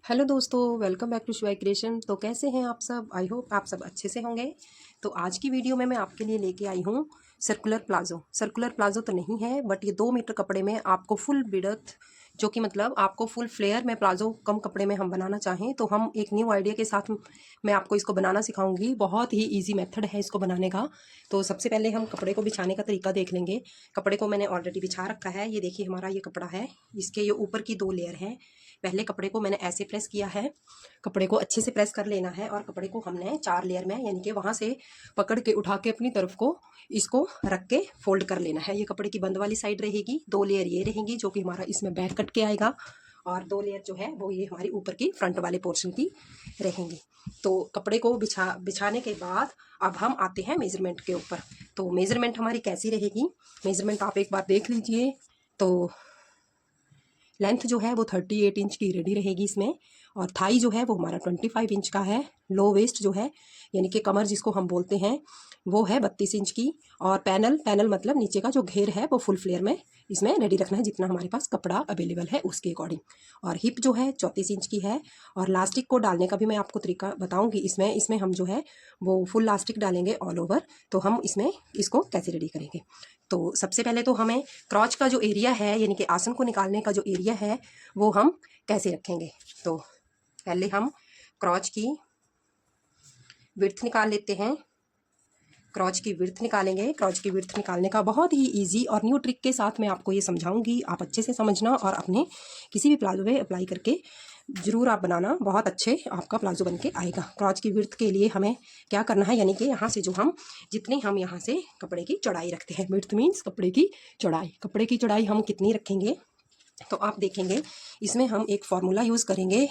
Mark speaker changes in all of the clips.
Speaker 1: Hello दोस्तों, welcome back to Shivai creation. तो कैसे हैं आप सब? आई होप आप सब अच्छे से होंगे। तो आज की वीडियो में मैं आपके लिए लेके आई हूँ सर्कुलर प्लाजो। सर्कुलर प्लाजो तो नहीं है, बट ये 2 मीटर कपड़े में आपको फुल विड्थ, जो कि मतलब आपको फुल फ्लेयर में प्लाजो कम कपड़े में हम बनाना चाहें तो हम एक न्यू आइडिया के साथ मैं आपको इसको बनाना सिखाऊंगी। बहुत ही ईजी मेथड है इसको बनाने का। तो सबसे पहले हम कपड़े को बिछाने का तरीका देख लेंगे। कपड़े को मैंने ऑलरेडी बिछा रखा है। ये देखिए, हमारा ये कपड़ा है, इसके ये ऊपर की 2 लेयर हैं। पहले कपड़े को मैंने ऐसे प्रेस किया है, कपड़े को अच्छे से प्रेस कर लेना है और कपड़े को हमने 4 लेयर में, यानी कि वहां से पकड़ के उठा के अपनी तरफ को इसको रख के फोल्ड कर लेना है। ये कपड़े की बंद वाली साइड रहेगी, 2 लेयर ये रहेंगी जो कि हमारा इसमें बैक कट के आएगा, और 2 लेयर जो है वो ये हमारी ऊपर की फ्रंट वाले पोर्शन की रहेंगी। तो कपड़े को बिछाने के बाद अब हम आते हैं मेजरमेंट के ऊपर। तो मेजरमेंट हमारी कैसी रहेगी, मेजरमेंट आप एक बार देख लीजिए। तो लेंथ जो है वो 38 इंच की रेडी रहेगी इसमें, और थाई जो है वो हमारा 25 इंच का है। लो वेस्ट जो है, यानी कि कमर जिसको हम बोलते हैं, वो है 32 इंच की। और पैनल मतलब नीचे का जो घेर है वो फुल फ्लेयर में इसमें रेडी रखना है, जितना हमारे पास कपड़ा अवेलेबल है उसके अकॉर्डिंग। और हिप जो है 34 इंच की है। और लास्टिक को डालने का भी मैं आपको तरीका बताऊंगी। इसमें हम जो है वो फुल लास्टिक डालेंगे ऑल ओवर। तो हम इसमें इसको कैसे रेडी करेंगे, तो सबसे पहले तो हमें क्रॉच का जो एरिया है, यानी कि आसन को निकालने का जो एरिया है, वो हम कैसे रखेंगे। तो पहले हम क्रॉच की विड्थ निकाल लेते हैं। क्रॉच की विड्थ निकालेंगे। क्रॉच की विड्थ निकालने का बहुत ही इजी और न्यू ट्रिक के साथ मैं आपको ये समझाऊंगी। आप अच्छे से समझना और अपने किसी भी प्लाजो पे अप्लाई करके ज़रूर आप बनाना, बहुत अच्छे आपका प्लाजो बन के आएगा। क्रॉच की विड्थ के लिए हमें क्या करना है, यानी कि यहाँ से जो हम जितनी हम यहाँ से कपड़े की चौड़ाई रखते हैं, विड्थ मीन्स कपड़े की चौड़ाई। कपड़े की चौड़ाई हम कितनी रखेंगे, तो आप देखेंगे इसमें हम एक फॉर्मूला यूज़ करेंगे,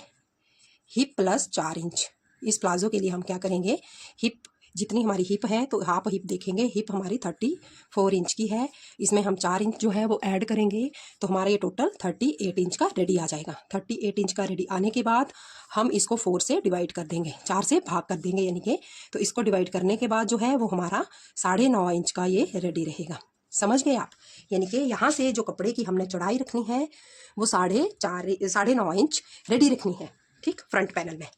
Speaker 1: हिप प्लस 4 इंच। इस प्लाजो के लिए हम क्या करेंगे, हिप जितनी हमारी हिप है तो हाफ हिप देखेंगे, हिप हमारी 34 इंच की है, इसमें हम 4 इंच जो है वो ऐड करेंगे, तो हमारा ये टोटल 38 इंच का रेडी आ जाएगा। 38 इंच का रेडी आने के बाद हम इसको 4 से डिवाइड कर देंगे, 4 से भाग कर देंगे, यानी कि तो इसको डिवाइड करने के बाद जो है वो हमारा 9.5 इंच का ये रेडी रहेगा। समझ गए आप? यानी कि यहाँ से जो कपड़े की हमने चौड़ाई रखनी है वो 9.5 इंच रेडी रखनी है, ठीक, फ्रंट पैनल में।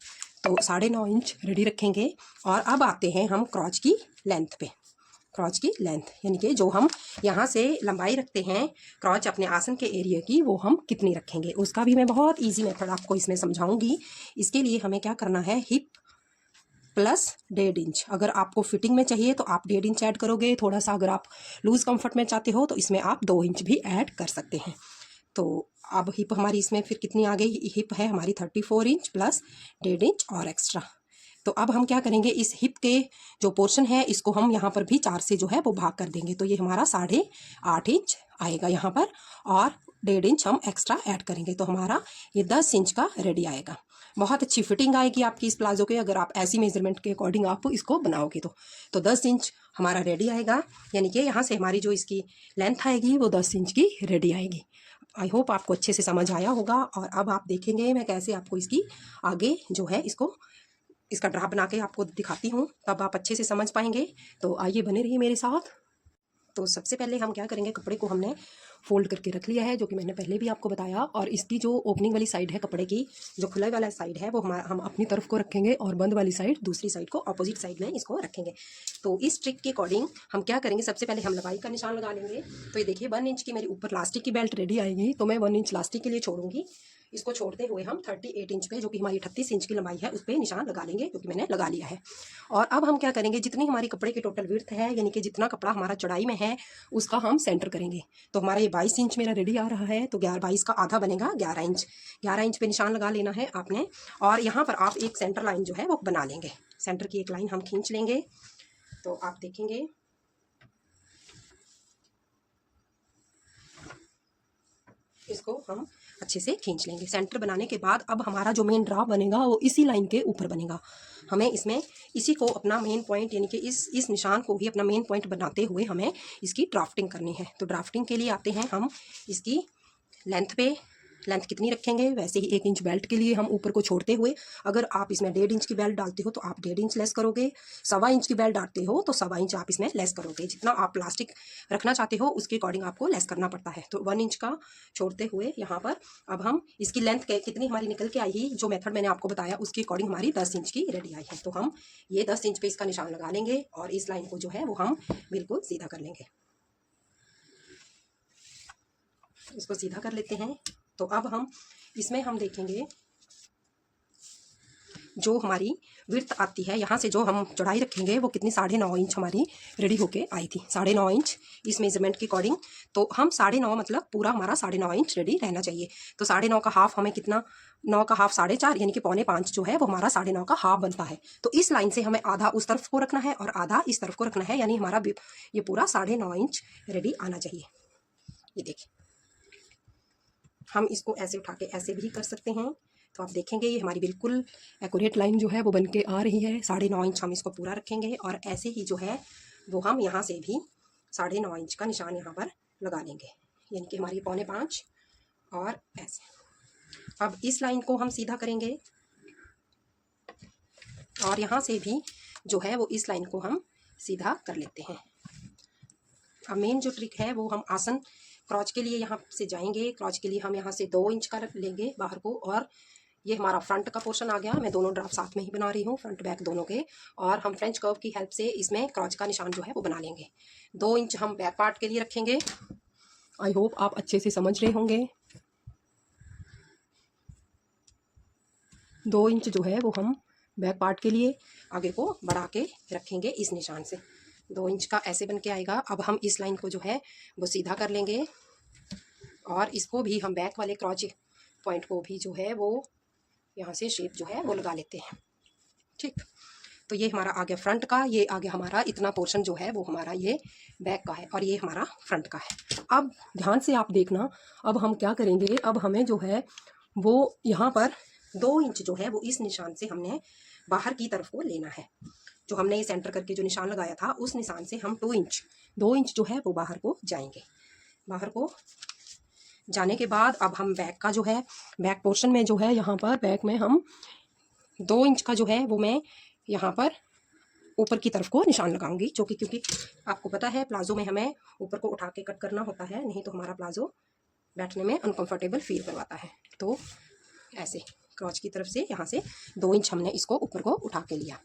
Speaker 1: तो 9.5 इंच रेडी रखेंगे। और अब आते हैं हम क्रॉच की लेंथ पे। क्रॉच की लेंथ यानी कि जो हम यहाँ से लंबाई रखते हैं क्रॉच अपने आसन के एरिया की, वो हम कितनी रखेंगे, उसका भी मैं बहुत इजी मेथड आपको इसमें समझाऊंगी। इसके लिए हमें क्या करना है, हिप प्लस 1.5 इंच। अगर आपको फिटिंग में चाहिए तो आप 1.5 इंच ऐड करोगे। थोड़ा सा अगर आप लूज कंफर्ट में चाहते हो तो इसमें आप 2 इंच भी ऐड कर सकते हैं। तो अब हिप हमारी इसमें फिर कितनी आ गई, हिप है हमारी 34 इंच प्लस 1.5 इंच और एक्स्ट्रा। तो अब हम क्या करेंगे, इस हिप के जो पोर्शन है इसको हम यहाँ पर भी 4 से जो है वो भाग कर देंगे, तो ये हमारा 8.5 इंच आएगा यहाँ पर, और 1.5 इंच हम एक्स्ट्रा ऐड करेंगे, तो हमारा ये 10 इंच का रेडी आएगा। बहुत अच्छी फिटिंग आएगी आपकी इस प्लाजो के, अगर आप ऐसी मेजरमेंट के अकॉर्डिंग आप इसको बनाओगे तो 10 इंच हमारा रेडी आएगा। यानी कि यहाँ से हमारी जो इसकी लेंथ आएगी वो 10 इंच की रेडी आएगी। आई होप आपको अच्छे से समझ आया होगा। और अब आप देखेंगे मैं कैसे आपको इसकी आगे जो है इसका ड्रा बना के आपको दिखाती हूँ, तब आप अच्छे से समझ पाएंगे। तो आइए बने रहिए मेरे साथ। तो सबसे पहले हम क्या करेंगे, कपड़े को हमने फोल्ड करके रख लिया है, जो कि मैंने पहले भी आपको बताया। और इसकी जो ओपनिंग वाली साइड है कपड़े की, जो खुला वाला साइड है वो हम अपनी तरफ को रखेंगे, और बंद वाली साइड दूसरी साइड को अपोजिट साइड में इसको रखेंगे। तो इस ट्रिक के अकॉर्डिंग हम क्या करेंगे, सबसे पहले हम लंबाई का निशान लगा लेंगे। तो ये देखिए 1 इंच की मेरी ऊपर लास्टिक की बेल्ट रेडी आएगी, तो मैं 1 इंच लास्टिक के लिए छोड़ूंगी। इसको छोड़ते हुए हम 38 इंच पे, जो कि हमारी 38 इंच की लंबाई है, उस पर निशान लगा लेंगे, जो कि मैंने लगा लिया है। और अब हम क्या करेंगे, जितनी हमारी कपड़े की टोटल विड्थ है, यानी कि जितना कपड़ा हमारा चौड़ाई में है उसका हम सेंटर करेंगे। तो हमारा ये 22 इंच मेरा रेडी आ रहा है, तो 22 का आधा बनेगा 11 इंच। 11 इंच पे निशान लगा लेना है आपने, और यहाँ पर आप एक सेंटर लाइन जो है वो बना लेंगे। सेंटर की एक लाइन हम खींच लेंगे। तो आप देखेंगे इसको हम अच्छे से खींच लेंगे। सेंटर बनाने के बाद अब हमारा जो मेन ड्रा बनेगा वो इसी लाइन के ऊपर बनेगा। हमें इसमें इसी को अपना मेन पॉइंट, यानी कि इस निशान को ही अपना मेन पॉइंट बनाते हुए हमें इसकी ड्राफ्टिंग करनी है। तो ड्राफ्टिंग के लिए आते हैं हम इसकी लेंथ पे। लेंथ कितनी रखेंगे, वैसे ही 1 इंच बेल्ट के लिए हम ऊपर को छोड़ते हुए, अगर आप इसमें 1.5 इंच की बेल्ट डालते हो तो आप 1.5 इंच लेस करोगे, 1.25 इंच की बेल्ट डालते हो तो 1.25 इंच आप इसमें लेस करोगे। जितना आप प्लास्टिक रखना चाहते हो उसके अकॉर्डिंग आपको लेस करना पड़ता है। तो 1 इंच का छोड़ते हुए यहाँ पर अब हम इसकी लेंथ कितनी हमारी निकल के आई ही, जो मेथड मैंने आपको बताया उसके अकॉर्डिंग हमारी 10 इंच की रेडी आई है। तो हम ये 10 इंच पे इसका निशान लगा लेंगे और इस लाइन को जो है वो हम बिल्कुल सीधा कर लेंगे। इसको सीधा कर लेते हैं। तो अब हम इसमें हम देखेंगे जो हमारी विड्थ आती है, यहाँ से जो हम चौड़ाई रखेंगे वो कितनी 9.5 इंच हमारी रेडी होके आई थी। 9.5 इंच इस मेजरमेंट के अकॉर्डिंग। तो हम 9.5 मतलब पूरा हमारा 9.5 इंच रेडी रहना चाहिए। तो 9.5 का हाफ हमें कितना, 9 का हाफ 4.5 यानी कि 4.25 जो है वो हमारा 9.5 का हाफ बनता है। तो इस लाइन से हमें आधा उस तरफ को रखना है और आधा इस तरफ को रखना है, यानी हमारा ये पूरा 9.5 इंच रेडी आना चाहिए। ये देखिए, हम इसको ऐसे उठा के ऐसे भी कर सकते हैं। तो आप देखेंगे ये हमारी बिल्कुल एक्यूरेट लाइन जो है वो बन के आ रही है। 9.5 इंच हम इसको पूरा रखेंगे और ऐसे ही जो है वो हम यहाँ से भी 9.5 इंच का निशान यहाँ पर लगा लेंगे, यानी कि हमारी 4.25 और ऐसे। अब इस लाइन को हम सीधा करेंगे और यहाँ से भी जो है वो इस लाइन को हम सीधा कर लेते हैं। अब मेन जो ट्रिक है वो हम आसन क्रॉच के लिए यहाँ से जाएंगे। क्रॉच के लिए हम यहाँ से 2 इंच का लेंगे बाहर को, और ये हमारा फ्रंट का पोर्शन आ गया। मैं दोनों ड्राफ्ट साथ में ही बना रही हूँ, फ्रंट बैक दोनों के। और हम फ्रेंच कर्व की हेल्प से इसमें क्रॉच का निशान जो है वो बना लेंगे। 2 इंच हम बैक पार्ट के लिए रखेंगे। आई होप आप अच्छे से समझ रहे होंगे। 2 इंच जो है वो हम बैक पार्ट के लिए आगे को बढ़ा के रखेंगे इस निशान से। 2 इंच का ऐसे बन के आएगा। अब हम इस लाइन को जो है वो सीधा कर लेंगे और इसको भी हम बैक वाले क्रॉच पॉइंट को भी जो है वो यहाँ से शेप जो है वो लगा लेते हैं। ठीक, तो ये हमारा आ गया फ्रंट का, ये आ गया हमारा इतना पोर्शन जो है वो हमारा ये बैक का है और ये हमारा फ्रंट का है। अब ध्यान से आप देखना, अब हम क्या करेंगे, अब हमें जो है वो यहाँ पर 2 इंच जो है वो इस निशान से हमने बाहर की तरफ को लेना है। जो हमने ये सेंटर करके जो निशान लगाया था उस निशान से हम 2 इंच जो है वो बाहर को जाएंगे। बाहर को जाने के बाद अब हम बैक का जो है बैक पोर्शन में जो है यहाँ पर बैक में हम 2 इंच का जो है वो मैं यहाँ पर ऊपर की तरफ को निशान लगाऊंगी, जो कि क्योंकि आपको पता है प्लाजो में हमें ऊपर को उठा के कट करना होता है, नहीं तो हमारा प्लाजो बैठने में अनकंफर्टेबल फील करवाता है। तो ऐसे क्रॉच की तरफ से यहाँ से 2 इंच हमने इसको ऊपर को उठा के लिया।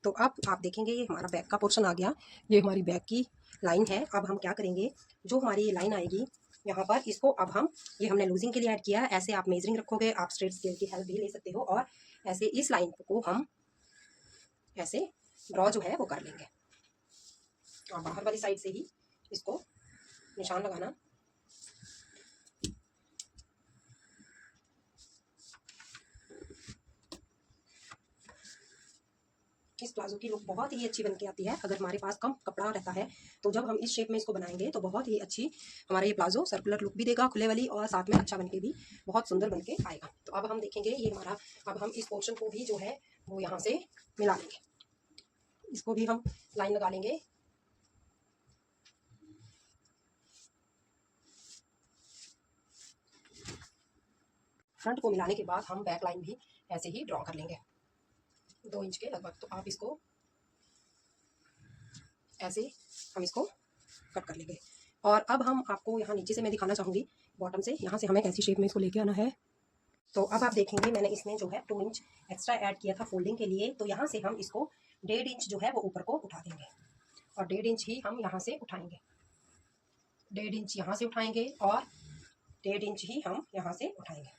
Speaker 1: तो अब आप देखेंगे ये हमारा बैक का पोर्शन आ गया, ये हमारी बैक की लाइन है। अब हम क्या करेंगे, जो हमारी ये लाइन आएगी यहाँ पर, इसको अब हम ये हमने लूजिंग के लिए ऐड किया। ऐसे आप मेजरिंग रखोगे, आप स्ट्रेट स्केल की हेल्प भी ले सकते हो और ऐसे इस लाइन को हम ऐसे ड्रॉ जो है वो कर लेंगे और बाहर वाली साइड से ही इसको निशान लगाना। इस प्लाजो की लुक बहुत ही अच्छी बन के आती है अगर हमारे पास कम कपड़ा रहता है। तो जब हम इस शेप में इसको बनाएंगे तो बहुत ही अच्छी हमारा ये प्लाजो सर्कुलर लुक भी देगा, खुले वाली, और साथ में अच्छा बन के भी बहुत सुंदर बन के आएगा। तो अब हम देखेंगे ये हमारा, अब हम इस पोर्शन को भी जो है वो यहाँ से मिला लेंगे। इसको भी हम लाइन लगा लेंगे। फ्रंट को मिलाने के बाद हम बैक लाइन भी ऐसे ही ड्रॉ कर लेंगे 2 इंच के लगभग। तो आप इसको ऐसे हम इसको कट कर लेंगे। और अब हम आपको यहाँ नीचे से मैं दिखाना चाहूँगी, बॉटम से यहाँ से हमें कैसी शेप में इसको लेके आना है। तो अब आप देखेंगे मैंने इसमें जो है 2 इंच एक्स्ट्रा ऐड किया था फोल्डिंग के लिए। तो यहाँ से हम इसको 1.5 इंच जो है वो ऊपर को उठा देंगे और 1.5 इंच ही हम यहाँ से उठाएंगे। 1.5 इंच यहाँ से उठाएंगे और 1.5 इंच ही हम यहाँ से उठाएंगे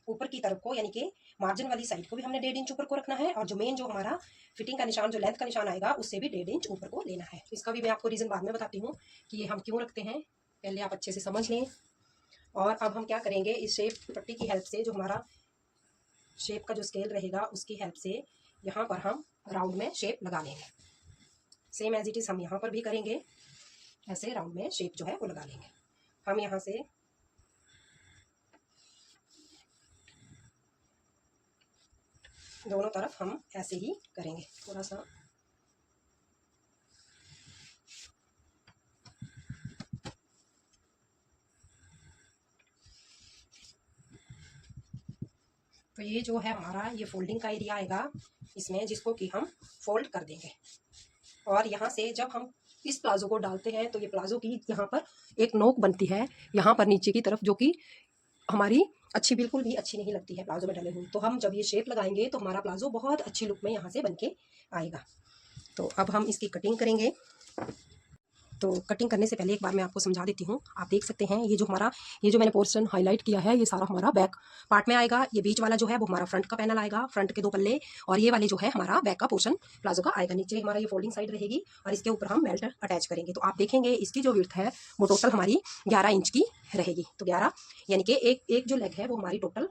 Speaker 1: ऊपर की तरफ को, यानी कि मार्जिन वाली साइड को भी हमने 1.5 इंच ऊपर को रखना है और जो मेन जो हमारा फिटिंग का निशान, जो लेंथ का निशान आएगा, उससे भी 1.5 इंच ऊपर को लेना है। इसका भी मैं आपको रीज़न बाद में बताती हूँ कि ये हम क्यों रखते हैं, पहले आप अच्छे से समझ लें। और अब हम क्या करेंगे, इस शेप पट्टी की हेल्प से, जो हमारा शेप का जो स्केल रहेगा उसकी हेल्प से यहाँ पर हम राउंड में शेप लगा लेंगे। सेम एज इट इज़ हम यहाँ पर भी करेंगे, ऐसे राउंड में शेप जो है वो लगा लेंगे। हम यहाँ से दोनों तरफ हम ऐसे ही करेंगे, थोड़ा सा तो ये जो है हमारा ये फोल्डिंग का एरिया आएगा इसमें, जिसको कि हम फोल्ड कर देंगे। और यहाँ से जब हम इस प्लाजो को डालते हैं तो ये प्लाजो की यहाँ पर एक नोक बनती है यहाँ पर नीचे की तरफ, जो कि हमारी बिल्कुल भी अच्छी नहीं लगती है प्लाजो में डले हुए। तो हम जब ये शेप लगाएंगे तो हमारा प्लाजो बहुत अच्छी लुक में यहाँ से बन के आएगा। तो अब हम इसकी कटिंग करेंगे। तो कटिंग करने से पहले एक बार मैं आपको समझा देती हूँ। आप देख सकते हैं ये जो मैंने पोर्शन हाईलाइट किया है, ये सारा हमारा बैक पार्ट में आएगा। ये बीच वाला जो है वो हमारा फ्रंट का पैनल आएगा, फ्रंट के 2 पल्ले, और ये वाले जो है हमारा बैक का पोर्शन प्लाजो का आएगा। नीचे हमारा ये फोल्डिंग साइड रहेगी और इसके ऊपर हम बेल्ट अटैच करेंगे। तो आप देखेंगे इसकी जो विड्थ है वो टोटल हमारी 11 इंच की रहेगी। तो 11 यानी कि एक जो लेग है वो हमारी टोटल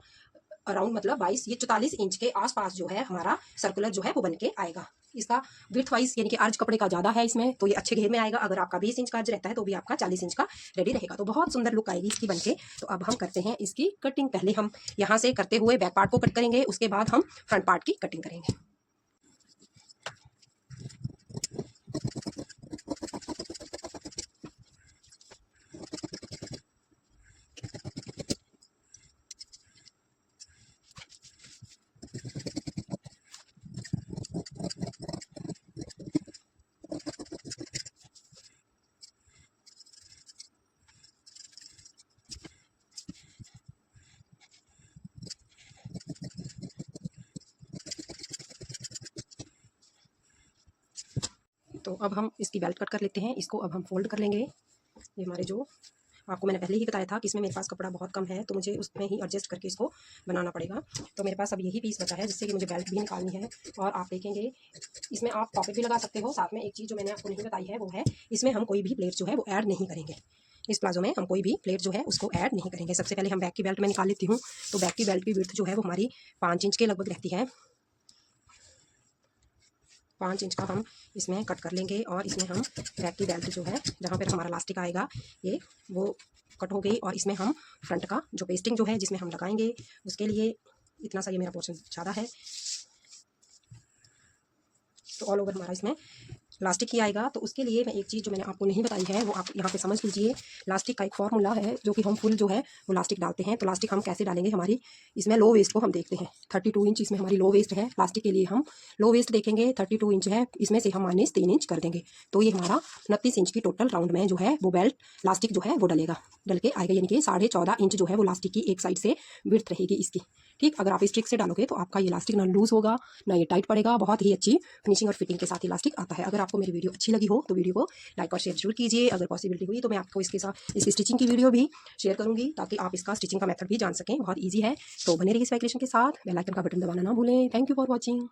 Speaker 1: अराउंड मतलब 22, ये 44 इंच के आसपास जो है हमारा सर्कुलर जो है वो बन के आएगा। इसका विड्थ वाइज यानी कि अर्ज कपड़े का ज़्यादा है इसमें, तो ये अच्छे घेर में आएगा। अगर आपका 20 इंच का अर्ज रहता है तो भी आपका 40 इंच का रेडी रहेगा। तो बहुत सुंदर लुक आएगी इसकी बनके। तो अब हम करते हैं इसकी कटिंग। पहले हम यहाँ से करते हुए बैक पार्ट को कट करेंगे, उसके बाद हम फ्रंट पार्ट की कटिंग करेंगे। तो अब हम इसकी बेल्ट कट कर लेते हैं। इसको अब हम फोल्ड कर लेंगे। ये हमारे जो आपको मैंने पहले ही बताया था कि इसमें मेरे पास कपड़ा बहुत कम है, तो मुझे उसमें ही एडजस्ट करके इसको बनाना पड़ेगा। तो मेरे पास अब यही पीस बचा है, जिससे कि मुझे बेल्ट भी निकालनी है। और आप देखेंगे इसमें आप पॉकेट भी लगा सकते हो। साथ में एक चीज़ जो मैंने आपको नहीं बताई है वो है, इसमें हम कोई भी प्लेट जो है वो ऐड नहीं करेंगे। इस प्लाजो में हम कोई भी प्लेट जो है उसको ऐड नहीं करेंगे। सबसे पहले हम बैक की बेल्ट में निकाल लेती हूँ। तो बैक की बेल्ट की विड्थ जो है वो हमारी 5 इंच के लगभग रहती है। 5 इंच का हम इसमें कट कर लेंगे और इसमें हम बैक की बेल्ट जो है जहाँ पर हमारा इलास्टिक आएगा ये वो कट हो गई। और इसमें हम फ्रंट का जो पेस्टिंग जो है जिसमें हम लगाएंगे, उसके लिए इतना सा ये मेरा पोर्शन ज़्यादा है। तो ऑल ओवर हमारा इसमें लास्टिक ही आएगा। तो उसके लिए मैं एक चीज़ जो मैंने आपको नहीं बताई है वो आप यहाँ पे समझ लीजिए। लास्टिक का एक फॉर्मूला है जो कि हम फुल जो है वो लास्टिक डालते हैं। तो लास्टिक हम कैसे डालेंगे, हमारी इसमें लो वेस्ट को हम देखते हैं। 32 इंच इसमें हमारी लो वेस्ट है। लास्टिक के लिए हम लो वेस्ट देखेंगे, 32 इंच है, इसमें से हम -3 इंच कर देंगे। तो ये हमारा 29 इंच की टोटल राउंड में जो है वो बेल्ट लास्टिक जो है वो डल के आएगा। यानी कि 14.5 इंच जो है वो लास्टिक की एक साइड से विड्थ रहेगी इसकी। ठीक, अगर आप इस ट्रिक से डालोगे तो आपका ये इलास्टिक ना लूज होगा ना ये टाइट पड़ेगा। बहुत ही अच्छी फिनिशिंग और फिटिंग के साथ इलास्टिक आता है। अगर आपको मेरी वीडियो अच्छी लगी हो तो वीडियो को लाइक और शेयर जरूर कीजिए। अगर पॉसिबिलिटी हुई तो मैं आपको इसके साथ इसकी स्टिचिंग की वीडियो भी शेयर करूंगी, ताकि आप इसका स्टिचिंग का मेथड भी जान सकें। बहुत ईजी है। तो बने रहिए इस वाइक्रेशन के साथ। बेल आइकन का बटन दबाना ना भूलें। Thank you for watching.